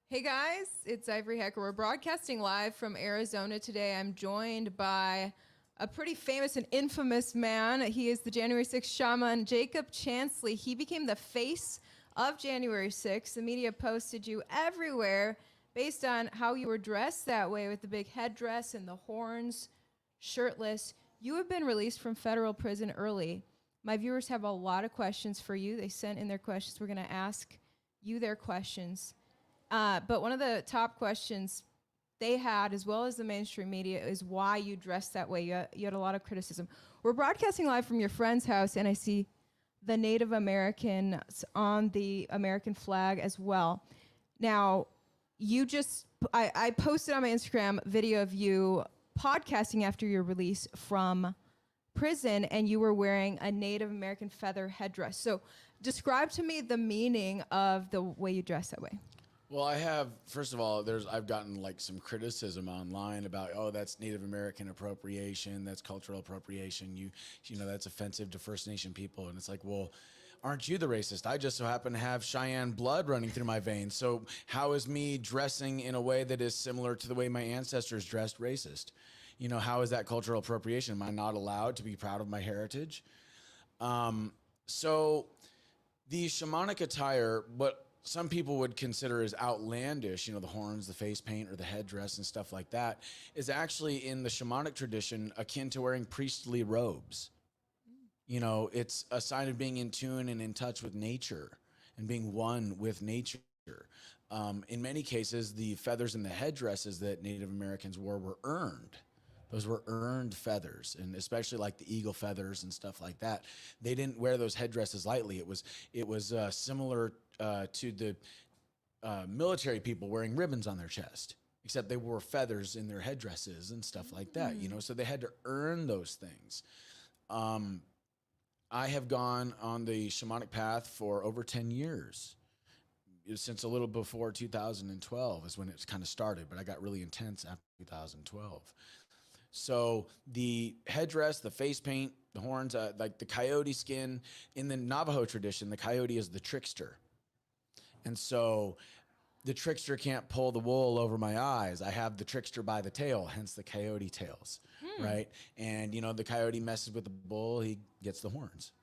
Hey guys, it's Ivory Hecker. We're broadcasting live from Arizona today. I'm joined by a pretty famous and infamous man. He is the January 6th shaman, Jacob Chansley. He became the face of January 6th. The media posted you everywhere based on how you were dressed that way with the big headdress and the horns, shirtless. You have been released from federal prison early. My viewers have a lot of questions for you. They sent in their questions. We're going to ask you their questions. But one of the top questions they had, as well as the mainstream media, is why you dressed that way. You had a lot of criticism. We're broadcasting live from your friend's house, and I see the Native Americans on the American flag as well. Now, I posted on my Instagram video of you podcasting after your release from prison, and you were wearing a Native American feather headdress. So describe to me the meaning of the way you dress that way. Well, first of all, I've gotten like some criticism online about, oh, that's Native American appropriation, that's cultural appropriation, you know, that's offensive to First Nation people. And it's like, well, aren't you the racist? I just so happen to have Cheyenne blood running through my veins. So how is me dressing in a way that is similar to the way my ancestors dressed racist? You know, how is that cultural appropriation? Am I not allowed to be proud of my heritage? So the shamanic attire, what some people would consider as outlandish, you know, the horns, the face paint, or the headdress and stuff like that, is actually in the shamanic tradition akin to wearing priestly robes. You know, it's a sign of being in tune and in touch with nature and being one with nature. In many cases, the feathers and the headdresses that Native Americans wore were earned. Those were earned feathers, and especially like the eagle feathers and stuff like that. They didn't wear those headdresses lightly. It was similar to the military people wearing ribbons on their chest, except they wore feathers in their headdresses and stuff like that. You know, so they had to earn those things. I have gone on the shamanic path for over 10 years. Since a little before 2012 is when it kind of started, but I got really intense after 2012. So the headdress, the face paint, the horns, like the coyote skin, in the Navajo tradition, the coyote is the trickster. And so the trickster can't pull the wool over my eyes. I have the trickster by the tail, hence the coyote tails, right? And, you know, the coyote messes with the bull, he gets the horns.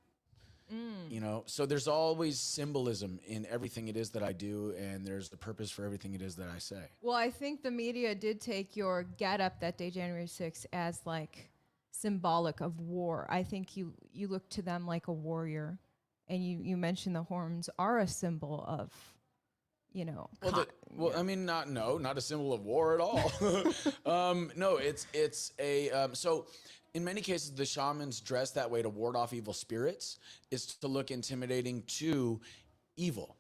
You know, so there's always symbolism in everything it is that I do, and there's a purpose for everything it is that I say. Well, I think the media did take your get-up that day, January 6th, as like symbolic of war. I think you look to them like a warrior, and you mentioned the horns are a symbol of, you know. I mean, not a symbol of war at all. No, it's a so. In many cases, the shamans dress that way to ward off evil spirits, is to look intimidating to evil.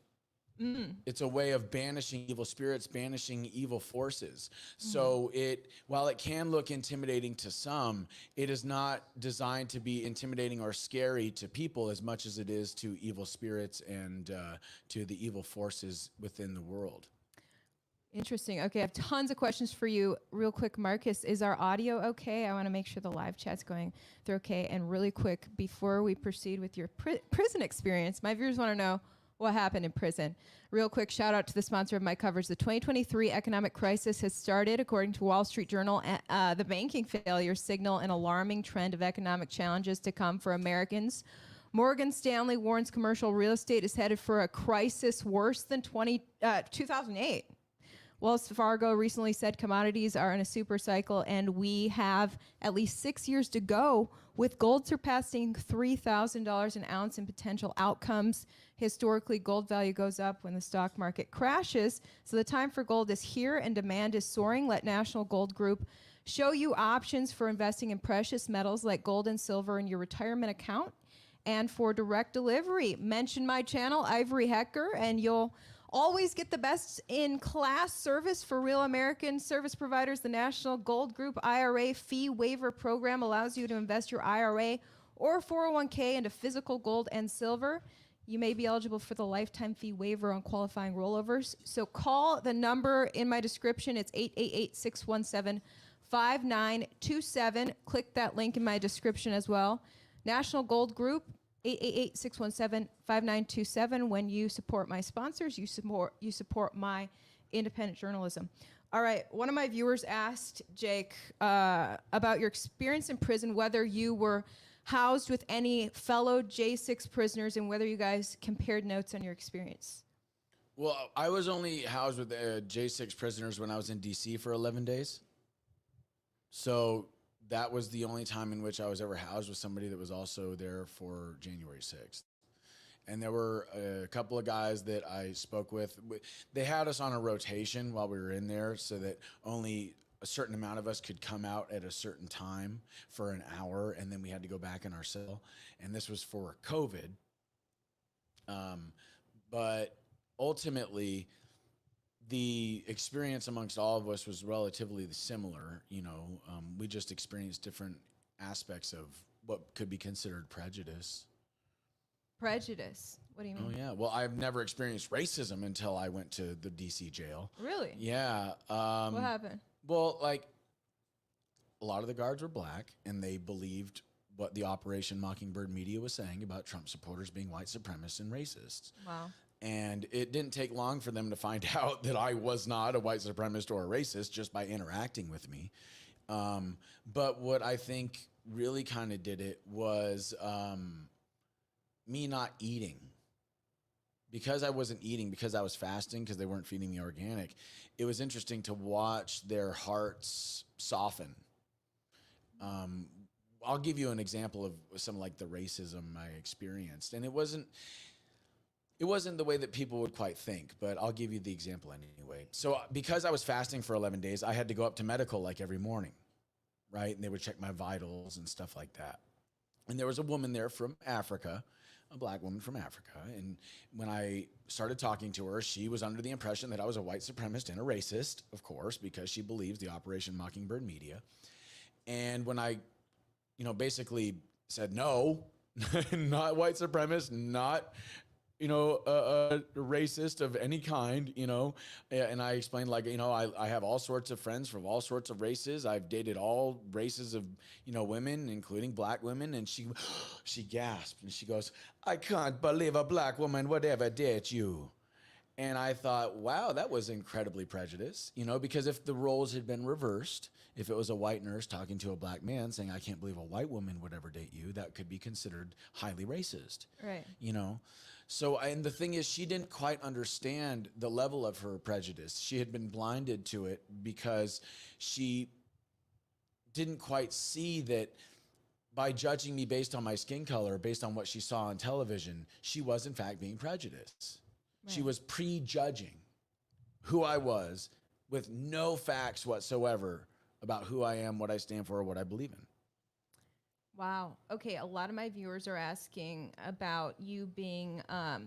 It's a way of banishing evil spirits, banishing evil forces. So while it can look intimidating to some, it is not designed to be intimidating or scary to people as much as it is to evil spirits and to the evil forces within the world. Interesting. Okay, I have tons of questions for you. Real quick, Marcus, is our audio okay? I want to make sure the live chat's going through okay. And really quick, before we proceed with your prison experience, my viewers want to know what happened in prison. Real quick, shout out to the sponsor of my coverage. The 2023 economic crisis has started. According to Wall Street Journal, the banking failures signal an alarming trend of economic challenges to come for Americans. Morgan Stanley warns commercial real estate is headed for a crisis worse than 2008. Wells Fargo recently said commodities are in a super cycle, and we have at least 6 years to go, with gold surpassing $3,000 an ounce in potential outcomes. Historically, gold value goes up when the stock market crashes, so the time for gold is here and demand is soaring. Let National Gold Group show you options for investing in precious metals like gold and silver in your retirement account. And for direct delivery, mention my channel, Ivory Hecker, and you'll always get the best in class service for real American service providers. The National Gold Group IRA fee waiver program allows you to invest your IRA or 401k into physical gold and silver. You may be eligible for the lifetime fee waiver on qualifying rollovers. So call the number in my description. It's 888-617-5927. Click that link in my description as well. National Gold Group, 888-617-5927. When you support my sponsors, you support my independent journalism. All right, one of my viewers asked, Jake, about your experience in prison, whether you were housed with any fellow J6 prisoners and whether you guys compared notes on your experience. Well, I was only housed with J6 prisoners when I was in DC for 11 days. So that was the only time in which I was ever housed with somebody that was also there for January 6th. And there were a couple of guys that I spoke with. They had us on a rotation while we were in there so that only a certain amount of us could come out at a certain time for an hour, and then we had to go back in our cell. And this was for COVID. But ultimately, the experience amongst all of us was relatively similar. You know, we just experienced different aspects of what could be considered prejudice. Prejudice? What do you mean? Oh, yeah. Well, I've never experienced racism until I went to the DC jail. Really? Yeah. What happened? Well, like, a lot of the guards were black, and they believed what the Operation Mockingbird media was saying about Trump supporters being white supremacists and racists. Wow. And it didn't take long for them to find out that I was not a white supremacist or a racist just by interacting with me. But what I think really kind of did it was me not eating. Because I wasn't eating, because I was fasting, because they weren't feeding me organic, it was interesting to watch their hearts soften. I'll give you an example of some like the racism I experienced. And it wasn't the way that people would quite think, but I'll give you the example anyway. So because I was fasting for 11 days, I had to go up to medical like every morning, right? And they would check my vitals and stuff like that. And there was a woman there from Africa, a black woman from Africa. And when I started talking to her, she was under the impression that I was a white supremacist and a racist, of course, because she believes the Operation Mockingbird media. And when I, basically said, no, not white supremacist, not, a racist of any kind, and I explained I have all sorts of friends from all sorts of races. I've dated all races of, women, including black women. And she gasped and she goes, I can't believe a black woman would ever date you. And I thought, wow, that was incredibly prejudiced, because if the roles had been reversed, if it was a white nurse talking to a black man saying, I can't believe a white woman would ever date you, that could be considered highly racist. Right. So, and the thing is, she didn't quite understand the level of her prejudice. She had been blinded to it because she didn't quite see that by judging me based on my skin color, based on what she saw on television, she was in fact being prejudiced. Right. She was prejudging who I was with no facts whatsoever about who I am, what I stand for, or what I believe in. Wow. Okay, a lot of my viewers are asking about you being, a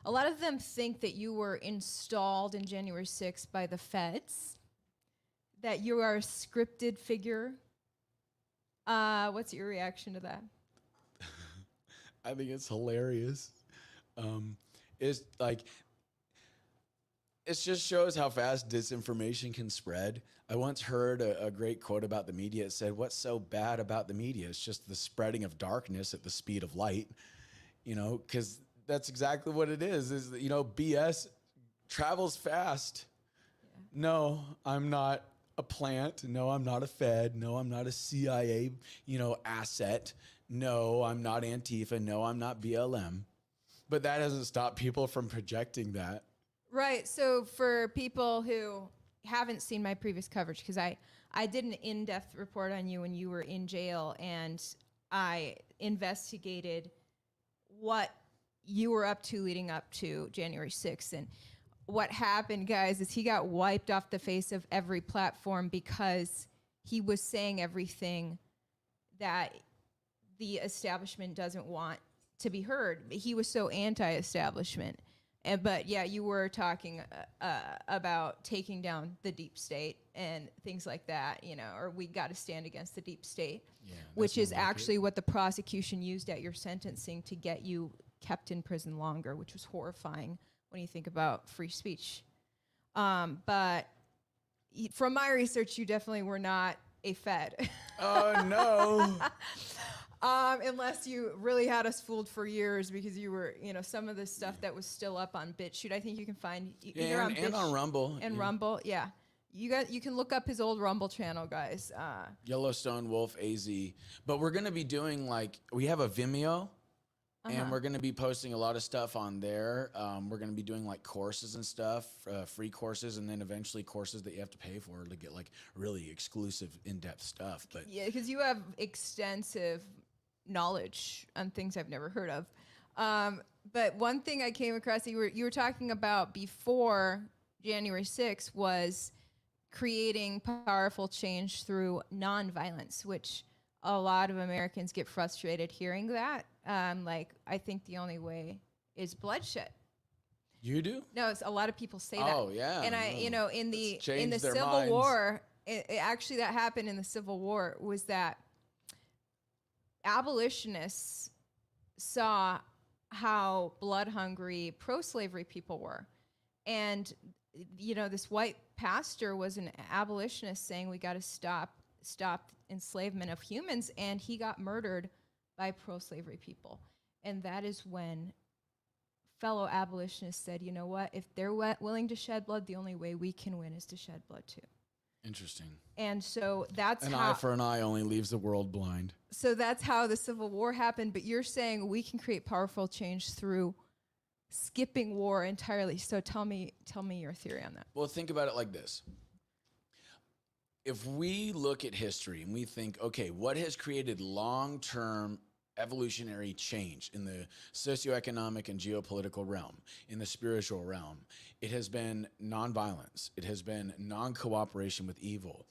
lot of them think that you were installed in January 6th by the feds, that you are a scripted figure. What's your reaction to that? I think it's hilarious. It just shows how fast disinformation can spread. I once heard a great quote about the media. It said, what's so bad about the media? It's just the spreading of darkness at the speed of light, because that's exactly what it is BS travels fast. Yeah. No, I'm not a plant. No, I'm not a Fed. No, I'm not a CIA, asset. No, I'm not Antifa. No, I'm not BLM. But that doesn't stop people from projecting that. Right. So for people who haven't seen my previous coverage, because I did an in-depth report on you when you were in jail, and I investigated what you were up to leading up to January 6th. And what happened, guys, is he got wiped off the face of every platform because he was saying everything that the establishment doesn't want to be heard. He was so anti-establishment. But yeah, you were talking about taking down the deep state and things like that, or we got to stand against the deep state, which is actually what the prosecution used at your sentencing to get you kept in prison longer, which was horrifying when you think about free speech. But from my research, you definitely were not a Fed. Oh, no. Unless you really had us fooled for years because you were, some of the stuff that was still up on BitChute. I think you can find either on and on Rumble. And Rumble, yeah. You can look up his old Rumble channel, guys. Yellowstone Wolf AZ. But we're gonna be doing we have a Vimeo. And we're going to be posting a lot of stuff on there. We're going to be doing courses and stuff, free courses, and then eventually courses that you have to pay for to get really exclusive, in-depth stuff. But yeah, because you have extensive knowledge on things I've never heard of. But one thing I came across that you were talking about before January 6th was creating powerful change through nonviolence, which a lot of Americans get frustrated hearing that. I think the only way is bloodshed. You do? No, it's a lot of people say that. Oh yeah. And in the Civil minds. War, actually that happened in the Civil War, was that abolitionists saw how blood hungry pro-slavery people were. And this white pastor was an abolitionist saying we got to stop enslavement of humans, and he got murdered by pro-slavery people. And that is when fellow abolitionists said, you know what, if they're willing to shed blood, the only way we can win is to shed blood too. Interesting. And so that's an how... eye for an eye only leaves the world blind. So that's how the Civil War happened, but you're saying we can create powerful change through skipping war entirely. So tell me your theory on that. Well, think about it like this. If we look at history and we think, okay, what has created long-term evolutionary change in the socioeconomic and geopolitical realm, in the spiritual realm, it has been nonviolence. It has been non-cooperation with evil.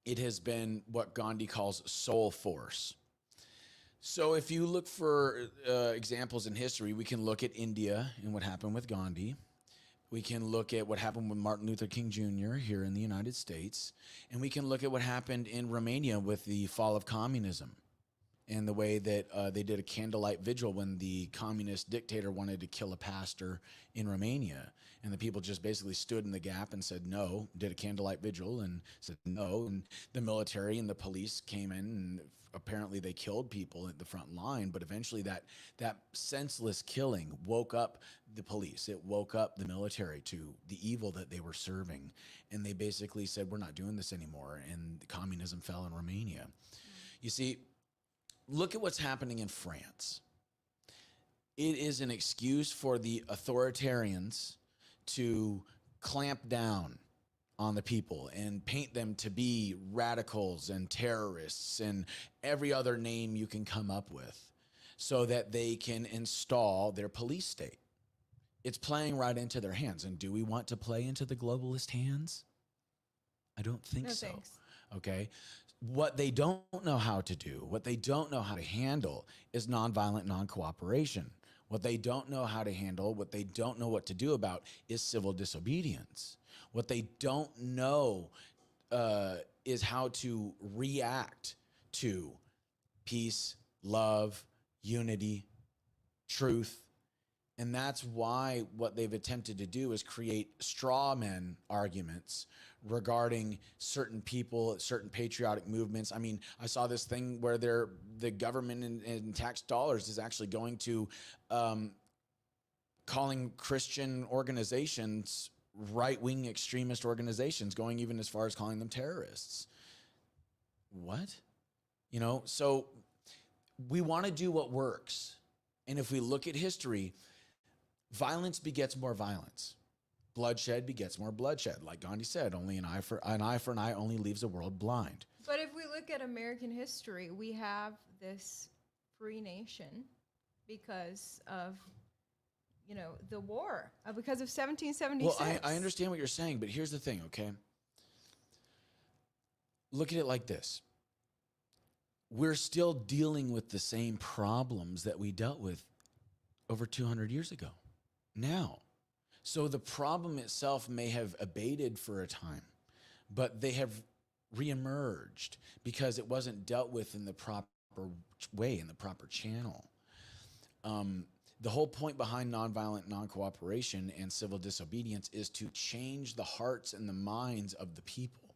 It has been what Gandhi calls soul force. So if you look for examples in history, we can look at India and what happened with Gandhi. We can look at what happened with Martin Luther King Jr. here in the United States. And we can look at what happened in Romania with the fall of communism and the way that they did a candlelight vigil when the communist dictator wanted to kill a pastor in Romania. And the people just basically stood in the gap and said no, did a candlelight vigil and said no. And the military and the police came in, and apparently they killed people at the front line. But eventually that senseless killing woke up the police. It woke up the military to the evil that they were serving. And they basically said, we're not doing this anymore. And communism fell in Romania. You see, look at what's happening in France. It is an excuse for the authoritarians to clamp down on the people and paint them to be radicals and terrorists and every other name you can come up with so that they can install their police state. It's playing right into their hands. And do we want to play into the globalist hands? I don't think so. Thanks. Okay. What they don't know how to do, what they don't know how to handle is nonviolent non-cooperation. What they don't know how to handle, what they don't know what to do about is civil disobedience. What they don't know is how to react to peace, love, unity, truth. And that's why what they've attempted to do is create straw man arguments regarding certain people, certain patriotic movements. I mean, I saw this thing where the government in tax dollars is actually going to calling Christian organizations right-wing extremist organizations, going even as far as calling them terrorists. What? So we want to do what works. And if we look at history, violence begets more violence. Bloodshed begets more bloodshed. Like Gandhi said, only an eye for an eye only leaves the world blind. But if we look at American history, we have this free nation because of, the war, because of 1776. Well, I understand what you're saying, but here's the thing, okay? Look at it like this. We're still dealing with the same problems that we dealt with over 200 years ago now. So the problem itself may have abated for a time, but they have reemerged because it wasn't dealt with in the proper way, in the proper channel. The whole point behind nonviolent non-cooperation and civil disobedience is to change the hearts and the minds of the people.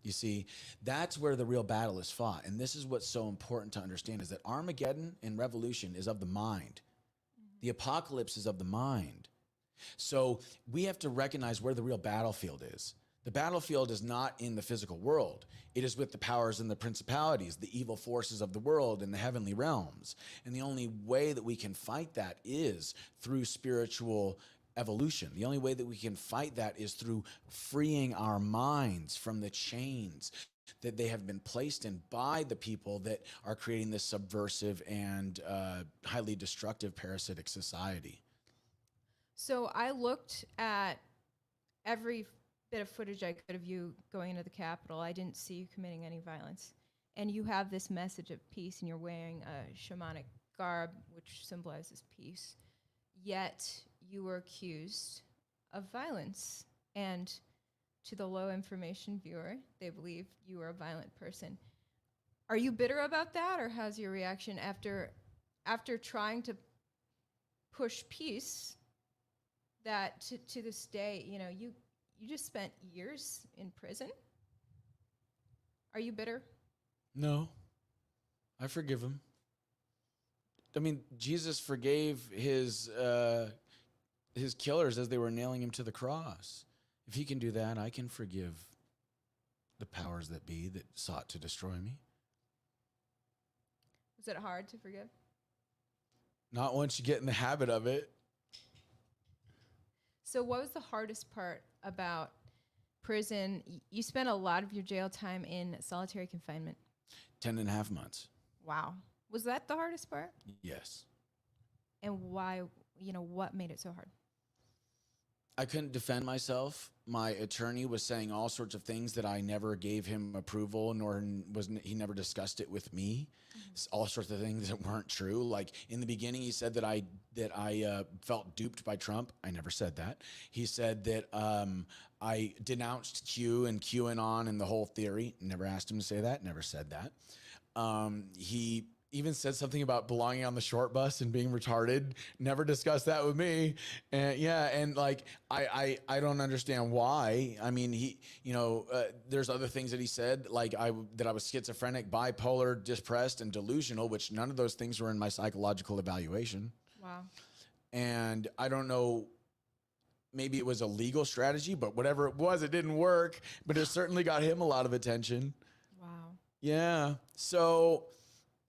You see, that's where the real battle is fought. And this is what's so important to understand, is that Armageddon and revolution is of the mind. The apocalypse is of the mind. So we have to recognize where the real battlefield is. The battlefield is not in the physical world. It is with the powers and the principalities, the evil forces of the world and the heavenly realms. And the only way that we can fight that is through spiritual evolution. The only way that we can fight that is through freeing our minds from the chains that they have been placed in by the people that are creating this subversive and highly destructive parasitic society. So I looked at every bit of footage I could of you going into the Capitol. I didn't see you committing any violence. And you have this message of peace, and you're wearing a shamanic garb, which symbolizes peace. Yet you were accused of violence. And to the low information viewer, they believe you were a violent person. Are you bitter about that, or how's your reaction after trying to push peace that to this day, you know, you just spent years in prison? Are you bitter? No, I forgive him. I mean, Jesus forgave his killers as they were nailing him to the cross. If he can do that, I can forgive the powers that be that sought to destroy me. Was it hard to forgive? Not once you get in the habit of it. So what was the hardest part about prison? You spent a lot of your jail time in solitary confinement. 10.5 months. Wow. Was that the hardest part? Yes. And why, you know, what made it so hard? I couldn't defend myself. My attorney was saying all sorts of things that I never gave him approval, nor he never discussed it with me. All sorts of things that weren't true. Like in the beginning, he said that I felt duped by Trump. I never said that. He said that I denounced Q and QAnon and the whole theory. Never asked him to say that. Never said that. He even said something about belonging on the short bus and being retarded. Never discussed that with me. And yeah, and like I don't understand why. I mean, there's other things that he said, like that I was schizophrenic, bipolar, depressed, and delusional, which none of those things were in my psychological evaluation. Wow. And I don't know, maybe it was a legal strategy, but whatever it was, it didn't work. But it certainly got him a lot of attention. Wow. Yeah. So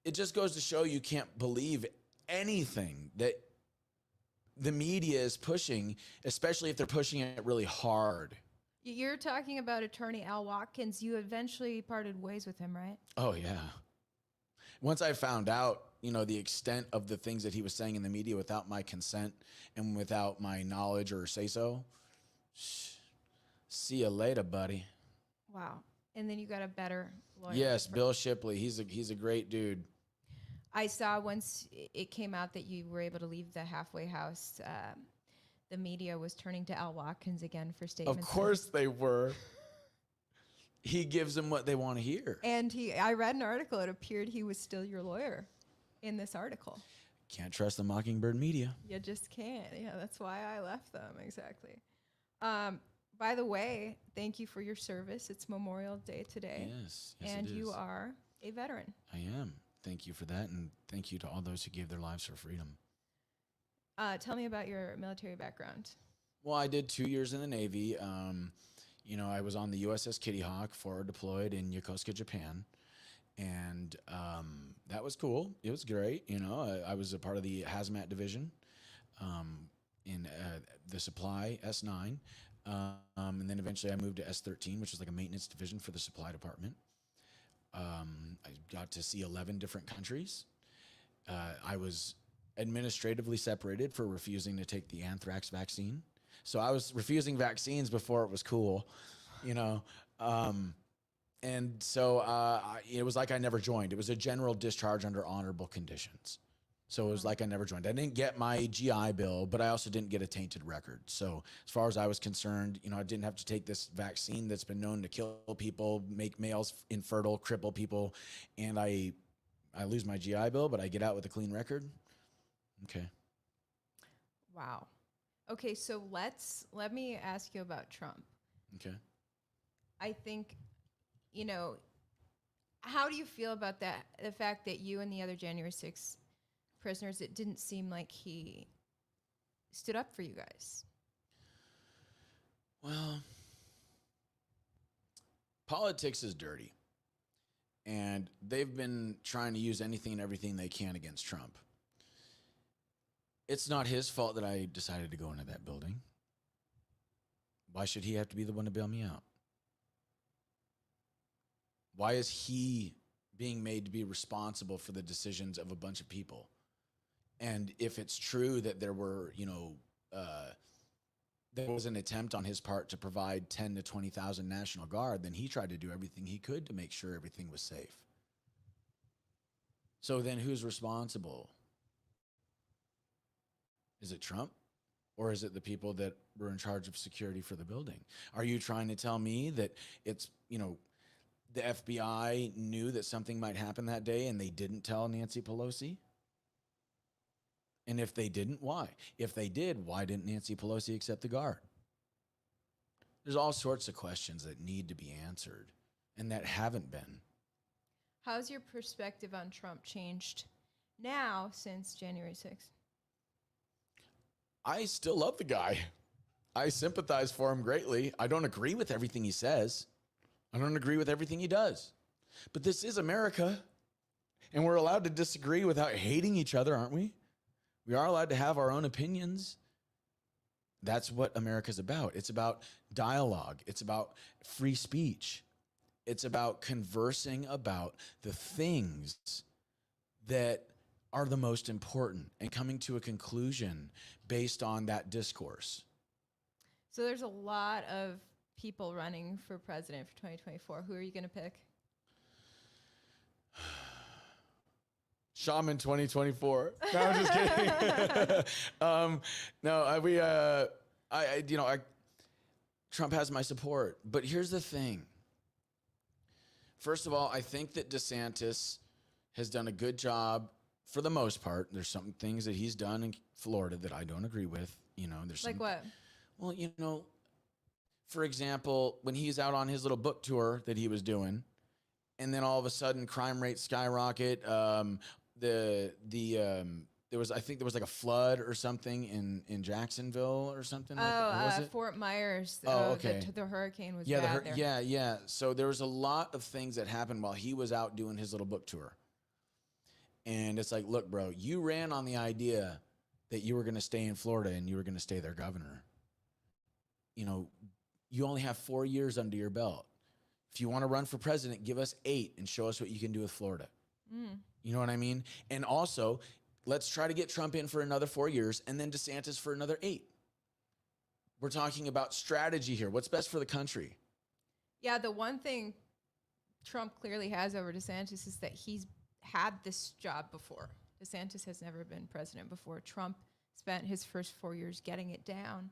it just goes to show you can't believe anything that the media is pushing, especially if they're pushing it really hard. You're talking about attorney Al Watkins. You eventually parted ways with him, right? Oh, yeah. Once I found out, the extent of the things that he was saying in the media without my consent and without my knowledge or say-so, see you later, buddy. Wow. And then you got a better lawyer. Yes, Bill Shipley. He's a great dude. I saw once it came out that you were able to leave the halfway house, the media was turning to Al Watkins again for statements. Of course they were. He gives them what they want to hear. And I read an article, it appeared he was still your lawyer in this article. Can't trust the Mockingbird media. You just can't. Yeah, that's why I left them, exactly. By the way, thank you for your service. It's Memorial Day today. Yes, and it is. You are a veteran. I am. Thank you for that, and thank you to all those who gave their lives for freedom. Tell me about your military background. Well, I did 2 years in the Navy. I was on the USS Kitty Hawk, forward deployed in Yokosuka, Japan. And that was cool. It was great. I was a part of the hazmat division in the supply S9. And then eventually I moved to S13, which is like a maintenance division for the supply department. I got to see 11 different countries. I was administratively separated for refusing to take the anthrax vaccine. So I was refusing vaccines before it was cool, and so it was like I never joined. It was a general discharge under honorable conditions. So it was like I never joined. I didn't get my GI Bill, but I also didn't get a tainted record. So as far as I was concerned, I didn't have to take this vaccine that's been known to kill people, make males infertile, cripple people, and I lose my GI Bill, but I get out with a clean record. Okay. Wow. Okay, so let me ask you about Trump. Okay. I think you know, how do you feel about that? The fact that you and the other January 6th prisoners, it didn't seem like he stood up for you guys. Well, politics is dirty. And they've been trying to use anything and everything they can against Trump. It's not his fault that I decided to go into that building. Why should he have to be the one to bail me out? Why is he being made to be responsible for the decisions of a bunch of people? And if it's true that there were, there was an attempt on his part to provide 10 to 20,000 National Guard, then he tried to do everything he could to make sure everything was safe. So then who's responsible? Is it Trump? Or is it the people that were in charge of security for the building? Are you trying to tell me that it's, the FBI knew that something might happen that day and they didn't tell Nancy Pelosi? And if they didn't, why? If they did, why didn't Nancy Pelosi accept the guard? There's all sorts of questions that need to be answered and that haven't been. How's your perspective on Trump changed now since January 6th? I still love the guy. I sympathize for him greatly. I don't agree with everything he says. I don't agree with everything he does. But this is America, and we're allowed to disagree without hating each other, aren't we? We are allowed to have our own opinions. That's what America's about. It's about dialogue. It's about free speech. It's about conversing about the things that are the most important and coming to a conclusion based on that discourse. So there's a lot of people running for president for 2024. Who are you going to pick? Shaman 2024. No, I'm just kidding. Trump has my support. But here's the thing. First of all, I think that DeSantis has done a good job for the most part. There's some things that he's done in Florida that I don't agree with. There's like what? Well, for example, when he's out on his little book tour that he was doing, and then all of a sudden crime rates skyrocket. There was like a flood or something in Jacksonville or something. Fort Myers. Okay. The hurricane was bad there. Yeah. So there was a lot of things that happened while he was out doing his little book tour. And it's like, look, bro, you ran on the idea that you were going to stay in Florida and you were going to stay their governor. You only have 4 years under your belt. If you want to run for president, give us 8 and show us what you can do with Florida. You know what I mean? And also, let's try to get Trump in for another 4 years and then DeSantis for another 8. We're talking about strategy here. What's best for the country? Yeah, the one thing Trump clearly has over DeSantis is that he's had this job before. DeSantis has never been president before. Trump spent his first 4 years getting it down.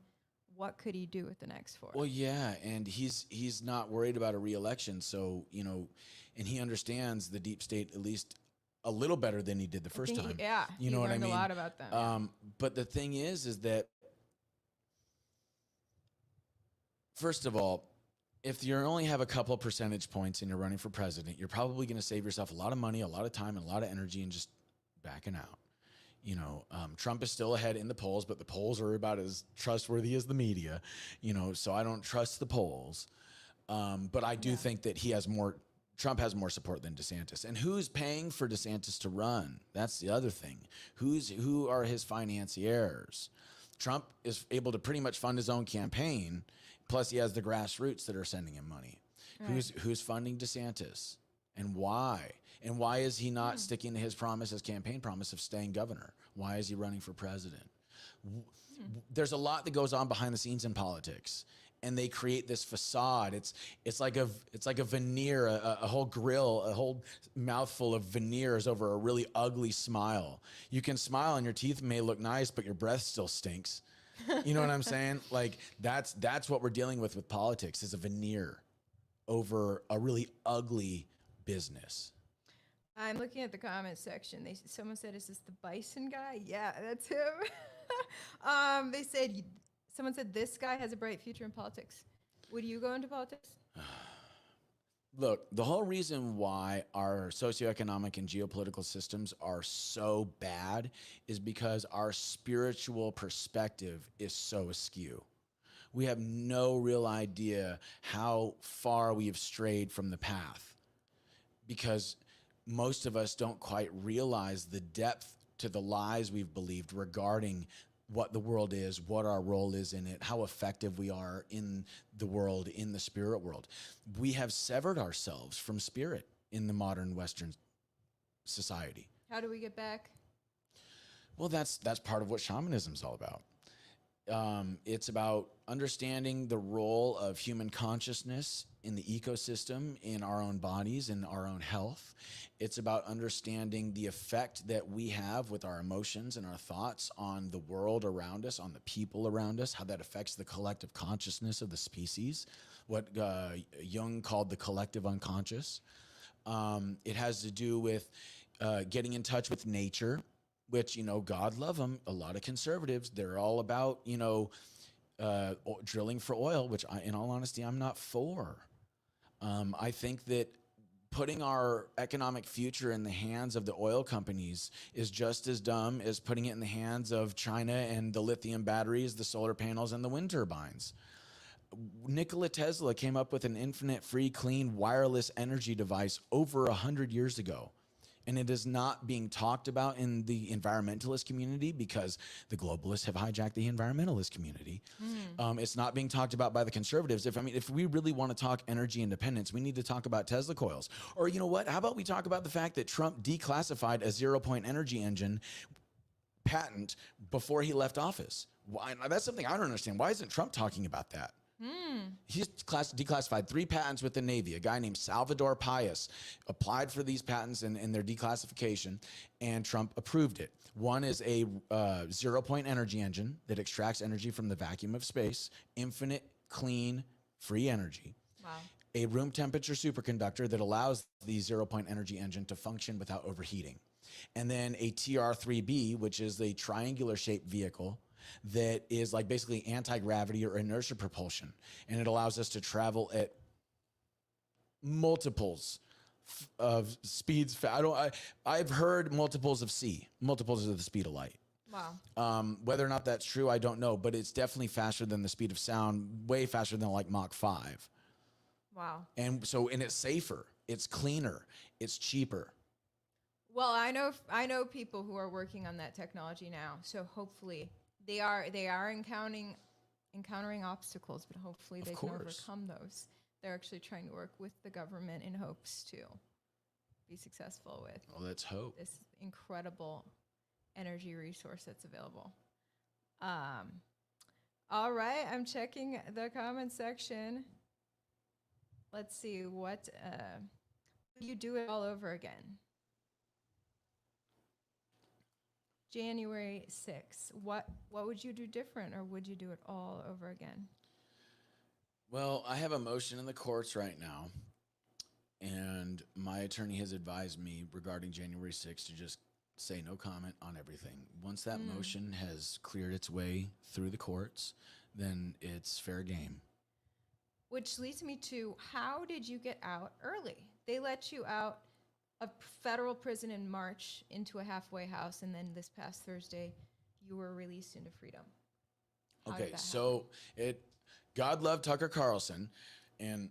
What could he do with the next 4? Well, yeah, and he's not worried about a re-election, so, and he understands the deep state at least a little better than he did the first time. You know what I mean? He learned a lot about them. But the thing is that, first of all, if you only have a couple of percentage points and you're running for president, you're probably going to save yourself a lot of money, a lot of time, and a lot of energy and just backing out. Trump is still ahead in the polls, but the polls are about as trustworthy as the media, so I don't trust the polls. But I do think that Trump has more support than DeSantis. And who's paying for DeSantis to run? That's the other thing. Who are his financiers? Trump is able to pretty much fund his own campaign. Plus he has the grassroots that are sending him money. Right. Who's funding DeSantis and why? And why is he not sticking to his campaign promise of staying governor? Why is he running for president? There's a lot that goes on behind the scenes in politics, and they create this facade. It's like a veneer, a whole grill, a whole mouthful of veneers over a really ugly smile. You can smile and your teeth may look nice, but your breath still stinks. You know what I'm saying? Like that's what we're dealing with politics, is a veneer over a really ugly business. I'm looking at the comment section. Someone said, "Is this the Bison guy?" Yeah, that's him. Someone said this guy has a bright future in politics. Would you go into politics? Look, the whole reason why our socioeconomic and geopolitical systems are so bad is because our spiritual perspective is so askew. We have no real idea how far we have strayed from the path because most of us don't quite realize the depth to the lies we've believed regarding what the world is, what our role is in it, how effective we are in the world, in the spirit world. We have severed ourselves from spirit in the modern Western society. How do we get back? Well, that's part of what shamanism is all about. It's about understanding the role of human consciousness in the ecosystem, in our own bodies, in our own health. It's about understanding the effect that we have with our emotions and our thoughts on the world around us, on the people around us, how that affects the collective consciousness of the species, what Jung called the collective unconscious. It has to do with getting in touch with nature, which, God love them. A lot of conservatives, they're all about, drilling for oil, which in all honesty, I'm not for. I think that putting our economic future in the hands of the oil companies is just as dumb as putting it in the hands of China and the lithium batteries, the solar panels, and the wind turbines. Nikola Tesla came up with an infinite, free, clean, wireless energy device over 100 years ago. And it is not being talked about in the environmentalist community because the globalists have hijacked the environmentalist community. It's not being talked about by the conservatives. If we really want to talk energy independence, we need to talk about Tesla coils. Or you know what? How about we talk about the fact that Trump declassified a zero-point energy engine patent before he left office? Why? That's something I don't understand. Why isn't Trump talking about that? He's declassified 3 patents with the Navy. A guy named Salvador Payas applied for these patents and their declassification, and Trump approved it. One is a zero-point energy engine that extracts energy from the vacuum of space, infinite, clean, free energy. Wow. A room temperature superconductor that allows the zero-point energy engine to function without overheating. And then a TR-3B, which is a triangular shaped vehicle that is like basically anti-gravity or inertia propulsion. And it allows us to travel at multiples of speeds. I've heard multiples of C, multiples of the speed of light. Wow. Whether or not that's true, I don't know, but it's definitely faster than the speed of sound, way faster than like Mach 5. Wow. And it's safer, it's cleaner, it's cheaper. Well, I know people who are working on that technology now. So hopefully they are encountering obstacles, but hopefully they can overcome those. They're actually trying to work with the government in hopes to be successful with. Well, let's hope. This incredible energy resource that's available. All right, I'm checking the comment section. Let's see, what would you do it all over again? January 6th. What would you do different, or would you do it all over again? Well, I have a motion in the courts right now, and my attorney has advised me regarding January 6th to just say no comment on everything. Once that motion has cleared its way through the courts, then it's fair game. Which leads me to, how did you get out early? They let you out of federal prison in March into a halfway house, and then this past Thursday, you were released into freedom. Okay, so God loved Tucker Carlson, and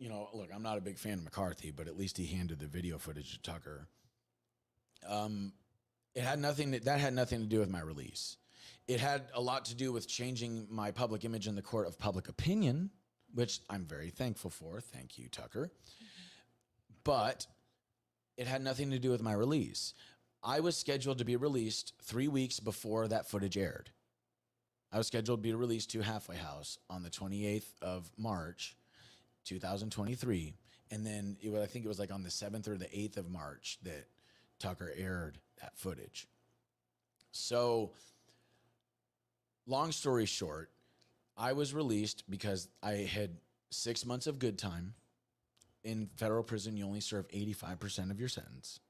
look, I'm not a big fan of McCarthy, but at least he handed the video footage to Tucker. That had nothing to do with my release. It had a lot to do with changing my public image in the court of public opinion, which I'm very thankful for. Thank you, Tucker. But it had nothing to do with my release. I was scheduled to be released 3 weeks before that footage aired. I was scheduled to be released to Halfway House on the 28th of March, 2023. And then I think it was like on the 7th or the 8th of March that Tucker aired that footage. So, long story short, I was released because I had 6 months of good time. In federal prison, you only serve 85% of your sentence.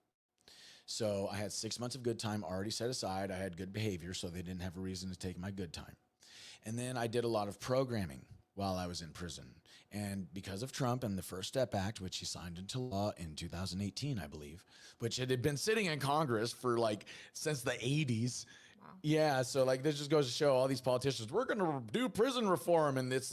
So I had 6 months of good time already set aside. I had good behavior, so they didn't have a reason to take my good time. And then I did a lot of programming. while I was in prison. And because of Trump and the First Step Act, which he signed into law in 2018, I believe, which it had been sitting in Congress for like since the 80s. Wow. Yeah, so like this just goes to show all these politicians, we're going to do prison reform, and it's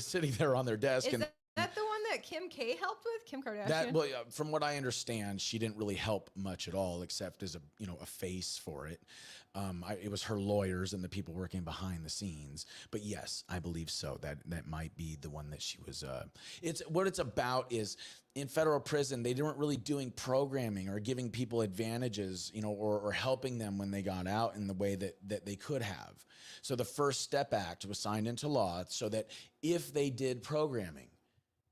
sitting there on their desk. Is And that the one that Kim K helped with? Kim Kardashian? that, well, from what I understand, she didn't really help much at all, except as a face for it. It was her lawyers and the people working behind the scenes. But yes, I believe so. That might be the one that she was. It's what it's about is in federal prison they weren't really doing programming or giving people advantages, or helping them when they got out in the way that they could have. So the First Step Act was signed into law so that if they did programming,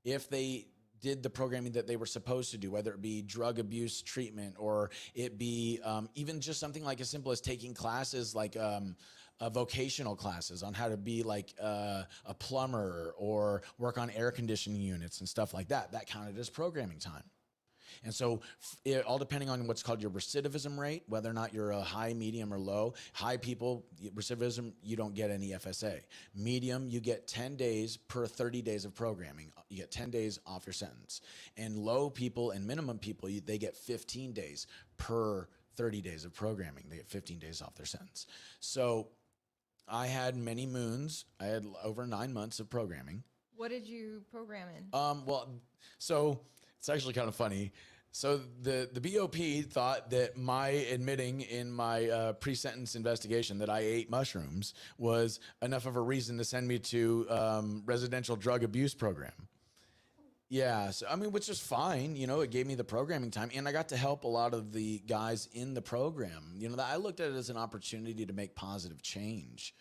if they did the programming that they were supposed to do, whether it be drug abuse treatment or it be even just something like as simple as taking classes like vocational classes on how to be like a plumber or work on air conditioning units and stuff like that, that counted as programming time. And so all depending on what's called your recidivism rate, whether or not you're a high, medium, or low. High people, recidivism, you don't get any FSA. Medium, you get 10 days per 30 days of programming. You get 10 days off your sentence. And low people and minimum people, they get 15 days per 30 days of programming. They get 15 days off their sentence. So I had many moons. I had over 9 months of programming. What did you program in? So it's actually kind of funny. So the BOP thought that my admitting in my pre-sentence investigation that I ate mushrooms was enough of a reason to send me to residential drug abuse program. Yeah, so I mean, which is fine. It gave me the programming time, and I got to help a lot of the guys in the program. I looked at it as an opportunity to make positive change,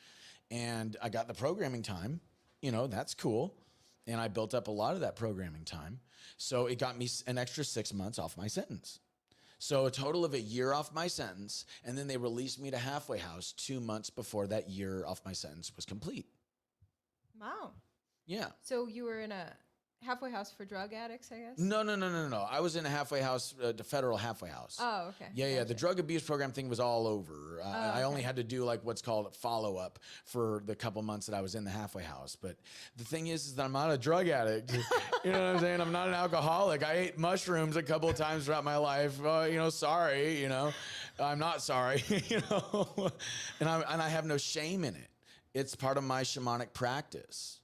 and I got the programming time. That's cool, and I built up a lot of that programming time. So it got me an extra 6 months off my sentence. So a total of a year off my sentence, and then they released me to halfway house 2 months before that year off my sentence was complete. Wow. Yeah. So you were in a halfway house for drug addicts, I guess? No. I was in a halfway house, the federal halfway house. Oh, okay. Yeah. Gotcha. The drug abuse program thing was all over. I only had to do like what's called a follow-up for the couple months that I was in the halfway house. But the thing is that I'm not a drug addict. You know what I'm saying? I'm not an alcoholic. I ate mushrooms a couple of times throughout my life. Sorry, I'm not sorry, and I have no shame in it. It's part of my shamanic practice.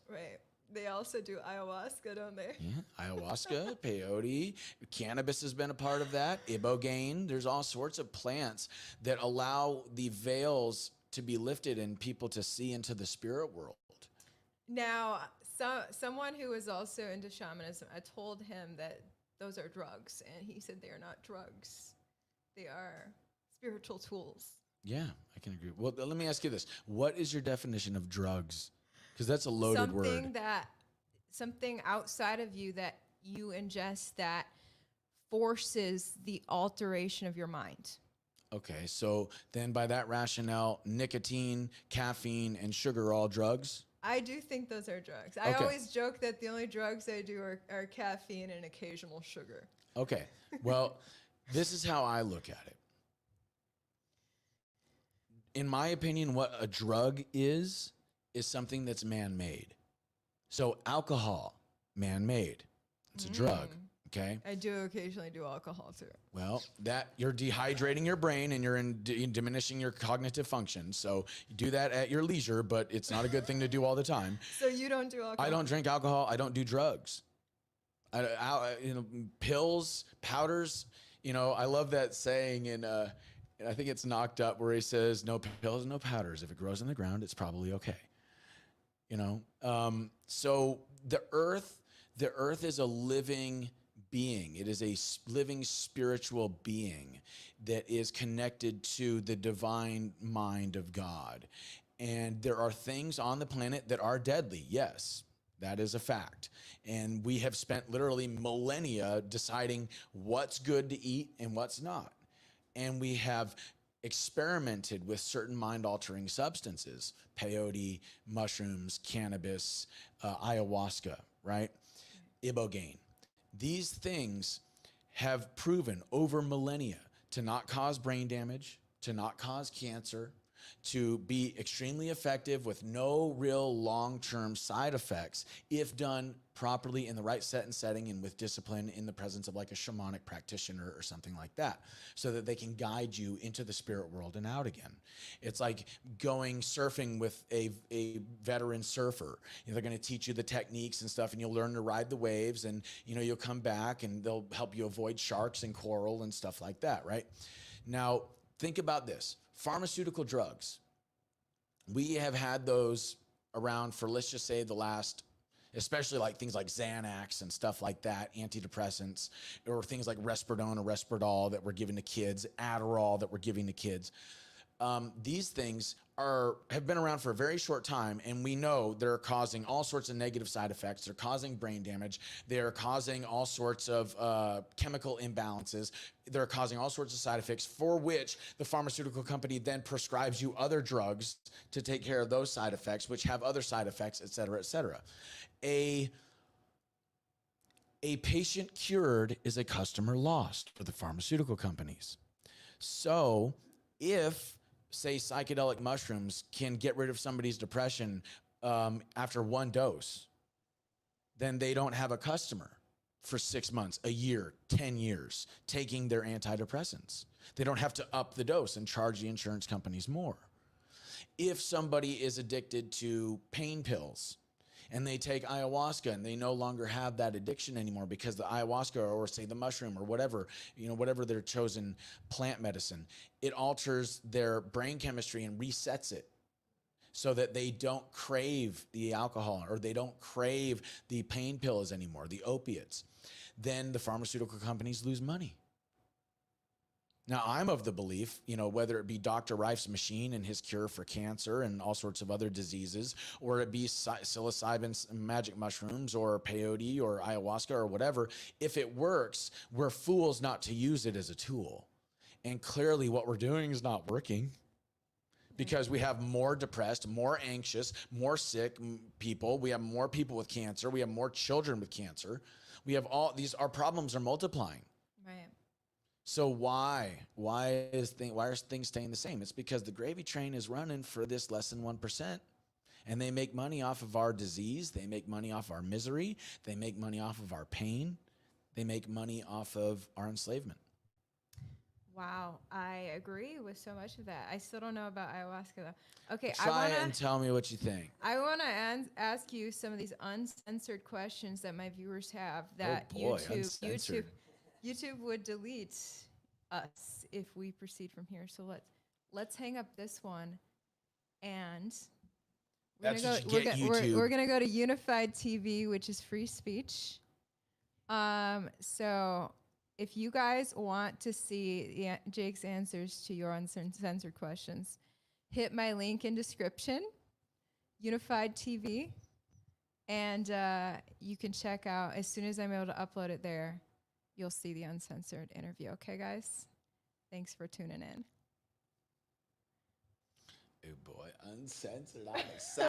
Right. They also do ayahuasca, don't they? Yeah, ayahuasca, peyote, cannabis has been a part of that, ibogaine. There's all sorts of plants that allow the veils to be lifted and people to see into the spirit world. Now, someone who is also into shamanism, I told him that those are drugs, and he said they are not drugs. They are spiritual tools. Yeah, I can agree. Well, let me ask you this. What is your definition of drugs? Because that's a loaded word. Something outside of you that you ingest that forces the alteration of your mind. Okay, so then by that rationale, nicotine, caffeine, and sugar are all drugs? I do think those are drugs. I always joke that the only drugs I do are caffeine and occasional sugar. Okay, well, this is how I look at it. In my opinion, what a drug is something that's man-made. So alcohol, man-made. It's a drug, okay? I do occasionally do alcohol too. Well, you're dehydrating your brain and you're diminishing your cognitive function. So you do that at your leisure, but it's not a good thing to do all the time. So you don't do alcohol? I don't drink alcohol. I don't do drugs. Pills, powders. I love that saying in I think it's Knocked Up where he says, "No pills, no powders. If it grows in the ground, it's probably okay." So the earth is a living being. It is a living spiritual being that is connected to the divine mind of God. And there are things on the planet that are deadly. Yes, that is a fact. And we have spent literally millennia deciding what's good to eat and what's not. And we have experimented with certain mind-altering substances, peyote, mushrooms, cannabis, ayahuasca, right? Ibogaine. These things have proven over millennia to not cause brain damage, to not cause cancer, to be extremely effective with no real long-term side effects if done properly in the right set and setting and with discipline in the presence of like a shamanic practitioner or something like that, so that they can guide you into the spirit world and out again. It's like going surfing with a veteran surfer. They're going to teach you the techniques and stuff, and you'll learn to ride the waves, and you'll come back and they'll help you avoid sharks and coral and stuff like that, right? Now, think about this. Pharmaceutical drugs. We have had those around for, let's just say, the last, especially like things like Xanax and stuff like that, antidepressants, or things like Risperidone or Risperdal that we're giving to kids, Adderall that we're giving to kids. These things have been around for a very short time, and we know they're causing all sorts of negative side effects. They're causing brain damage. They're causing all sorts of chemical imbalances. They're causing all sorts of side effects, for which the pharmaceutical company then prescribes you other drugs to take care of those side effects, which have other side effects, et cetera, et cetera. A patient cured is a customer lost for the pharmaceutical companies. So if, say, psychedelic mushrooms can get rid of somebody's depression after one dose, then they don't have a customer for 6 months, a year, 10 years, taking their antidepressants. They don't have to up the dose and charge the insurance companies more. If somebody is addicted to pain pills and they take ayahuasca and they no longer have that addiction anymore because the ayahuasca, or say the mushroom or whatever, whatever their chosen plant medicine, it alters their brain chemistry and resets it so that they don't crave the alcohol or they don't crave the pain pills anymore, the opiates. Then the pharmaceutical companies lose money. Now, I'm of the belief, whether it be Dr. Reif's machine and his cure for cancer and all sorts of other diseases, or it be psilocybin magic mushrooms or peyote or ayahuasca or whatever, if it works, we're fools not to use it as a tool. And clearly what we're doing is not working, because we have more depressed, more anxious, more sick people. We have more people with cancer. We have more children with cancer. We have our problems are multiplying. Right. So why are things staying the same? It's because the gravy train is running for this less than 1%, and they make money off of our disease. They make money off our misery. They make money off of our pain. They make money off of our enslavement. Wow, I agree with so much of that. I still don't know about ayahuasca though. Okay, Try it and tell me what you think. I want to ask you some of these uncensored questions that my viewers have that YouTube would delete us if we proceed from here. So let's hang up this one, and we're gonna go to Unified TV, which is free speech. So if you guys want to see Jake's answers to your uncensored questions, hit my link in description, Unified TV, and you can check out, as soon as I'm able to upload it there, you'll see the uncensored interview. Okay, guys? Thanks for tuning in. Oh boy, uncensored. I'm excited.